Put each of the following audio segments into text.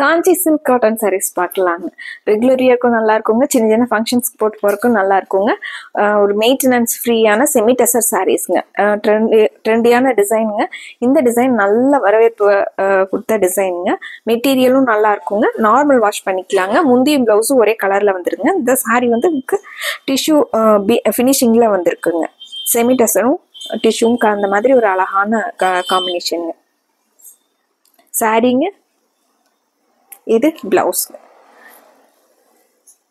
காஞ்சி silk cotton saris பார்க்கலாங்க. Regular இயர்க்கும் நல்லா இருக்குங்க, சின்ன சின்ன ஃபங்க்ஷன்ஸ்க்கு போட்டு போகிறக்கும் நல்லா இருக்குங்க. ஒரு மெயின்டெனன்ஸ் ஃப்ரீயான செமி டெசர் சாரீஸ்ங்க. ட்ரெண்டியான டிசைனுங்க. இந்த டிசைன் நல்ல வரவேற்பு கொடுத்த டிசைனுங்க. மெட்டீரியலும் நல்லா இருக்குங்க. நார்மல் வாஷ் பண்ணிக்கலாங்க. முந்தியும் ப்ளவுஸும் ஒரே கலரில் வந்துருங்க. இந்த சாரீ வந்து டிஷ்யூ ஃபினிஷிங்கில் வந்திருக்குங்க. செமி டெசரும் டிஷ்யூவும் அந்த மாதிரி ஒரு அழகான காம்பினேஷனுங்க. சாரீங்க இது பிளவுஸ்.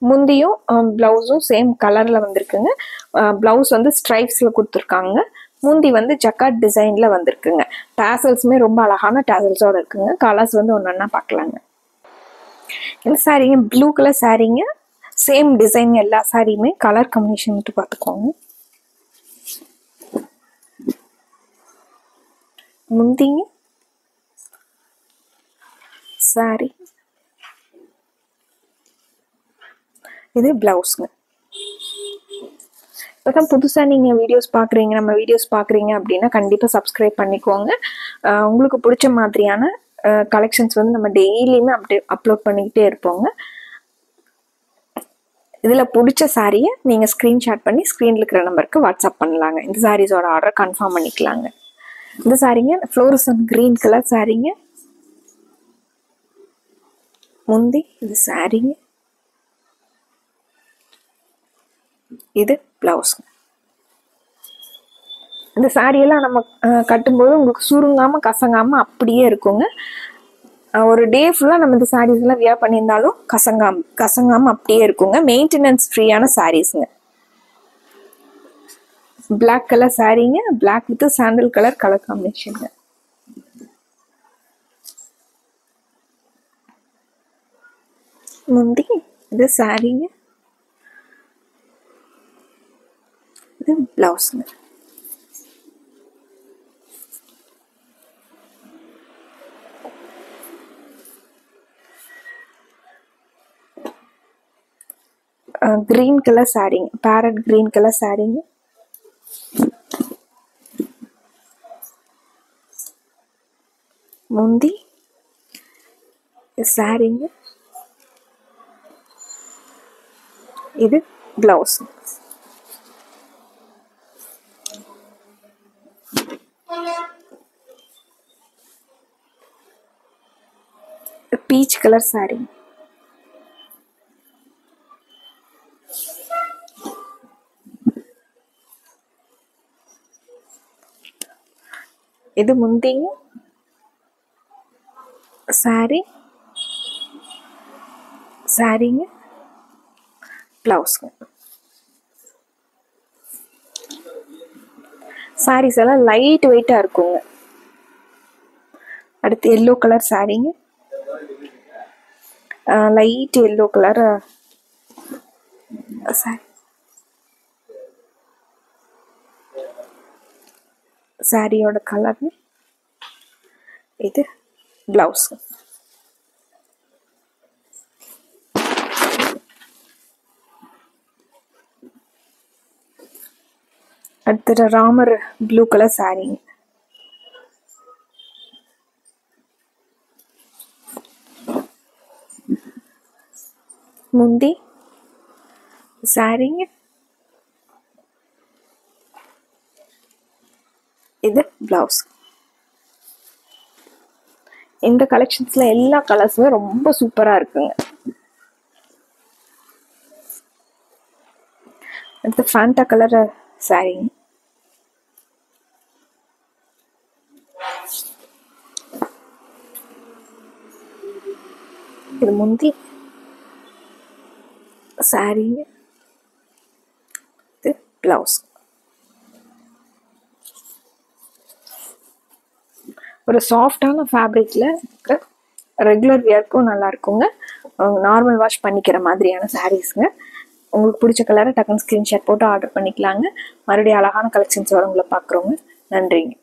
முந்தியும் பிளவுஸும் சேம் கலர்ல வந்திருக்குங்க. பிளவுஸ் வந்து ஸ்ட்ரைப்ஸ்ல கொடுத்துருக்காங்க. முந்தி வந்து ஜக்கார்ட் டிசைன்ல வந்திருக்குங்க. டாசல்ஸுமே ரொம்ப அழகான டாசல்ஸோட இருக்குங்க. கலர்ஸ் வந்து ஒன்னொன்னா பார்க்கலாங்க. இந்த சாரீங்க ப்ளூ கலர் சாரீங்க. சேம் டிசைன் எல்லா சாரியுமே கலர் காம்பினேஷன் மட்டும் பார்த்துக்கோங்க. முந்திங்க சாரி, இது பிளவுஸ்ங்க. இப்போதான் புதுசாக நீங்கள் வீடியோஸ் பார்க்குறீங்க, நம்ம வீடியோஸ் பார்க்குறீங்க அப்படின்னா கண்டிப்பாக சப்ஸ்கிரைப் பண்ணிக்கோங்க. உங்களுக்கு பிடிச்ச மாதிரியான கலெக்ஷன்ஸ் வந்து நம்ம டெய்லியுமே அப்லோட் பண்ணிக்கிட்டே இருப்போங்க. இதில் பிடிச்ச சாரியை நீங்கள் ஸ்க்ரீன்ஷாட் பண்ணி ஸ்க்ரீனில் இருக்கிற நம்பருக்கு வாட்ஸ்அப் பண்ணலாங்க. இந்த சாரீஸோட ஆர்டர் கன்ஃபார்ம் பண்ணிக்கலாங்க. இந்த சாரீங்க ஃப்ளோரசன்ட் கிரீன் கலர் சாரீங்க. முந்தி இது சாரீங்க, இது பிளவுஸ். இந்த சாரியெல்லாம் நம்ம கட்டும்போது உங்களுக்கு சுருங்காம கசங்காம அப்படியே இருக்குங்க. ஒரு டே ஃபுல்லாக நம்ம இந்த சாரீஸ் எல்லாம் வியர் பண்ணியிருந்தாலும் கசங்காம அப்படியே இருக்குங்க. மெயின்டெனன்ஸ் ஃப்ரீயான சாரீஸ்ங்க. பிளாக் கலர் சாரீங்க. பிளாக் வித் சாண்டல் கலர் காம்பினேஷனுங்க. முந்தி இது சாரீங்க, இது பிளவுஸ்ங்க. கிரீன் கலர் சாரீங்க. பேரட் கிரீன் கலர் சாரீங்க. முந்தி சாரீங்க, இது பிளவுஸ். Peach colour sorry. இது முந்திங்க சாரி, சாரிங்க பிளவுஸ்ங்க. சாரீஸ் எல்லாம் லைட் வெயிட்டா இருக்குங்க. அடுத்து எல்லோ கலர் சாரீங்க. Light yellow colour sari. சாரியோட கலர் இது பிளவுஸ். அடுத்த ராமர் ப்ளூ கலர் சாரீங்க. முந்தி சாரீங்க, இது பிளவுஸ். இந்த கலெக்ஷன்ஸ்ல எல்லா கலர்ஸுமே ரொம்ப சூப்பரா இருக்குங்க. அடுத்து ஃபேண்டா கலர் சாரீங்க. இது முந்தி சாரீங்க, இது பிளவுஸ். ஒரு சாஃப்டான ஃபேப்ரிக்ல ரெகுலர் வியர்க்கும் நல்லா இருக்குங்க. நார்மல் வாஷ் பண்ணிக்கிற மாதிரியான சாரீஸ்ங்க. உங்களுக்கு பிடிச்ச கலரை டக்குன்னு ஸ்க்ரீன்ஷாட் போட்டு ஆர்டர் பண்ணிக்கலாங்க. மறுபடியும் அழகான கலெக்ஷன்ஸ் வர உங்களை பார்க்குறோங்க. நன்றிங்க.